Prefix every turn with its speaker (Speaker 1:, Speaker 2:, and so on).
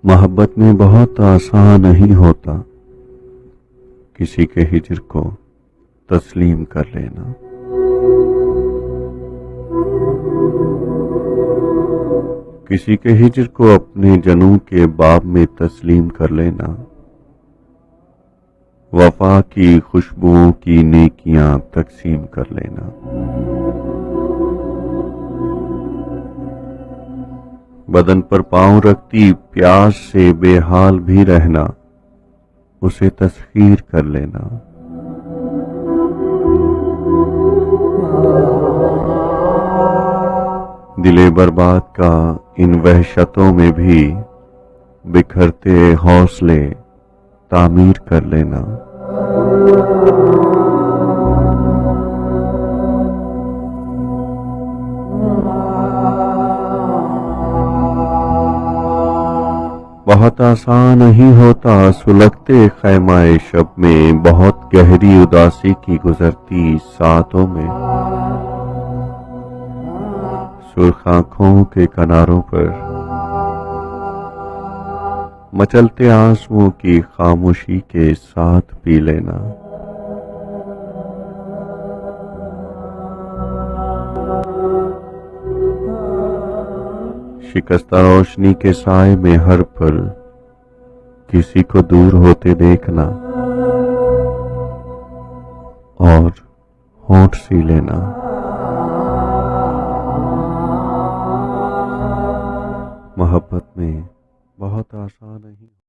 Speaker 1: محبت میں بہت آسان نہیں ہوتا کسی کے ہجر کو تسلیم کر لینا۔ کسی کے ہجر کو اپنے جنوں کے باب میں تسلیم کر لینا، وفا کی خوشبوؤں کی نیکیاں تقسیم کر لینا۔ بدن پر پاؤں رکھتی پیاس سے بے حال بھی رہنا، اسے تسخیر کر لینا۔ دل برباد کا ان وحشتوں میں بھی بکھرتے حوصلے تعمیر کر لینا۔ بہت آسان نہیں ہوتا سلگتے خیمہ شب میں، بہت گہری اداسی کی گزرتی ساعتوں میں، سرخ آنکھوں کے کناروں پر مچلتے آنسوؤں کی خاموشی کے ساتھ پی لینا۔ شکستہ روشنی کے سائے میں ہر پل کسی کو دور ہوتے دیکھنا اور ہونٹ سی لینا۔ محبت میں بہت آسان نہیں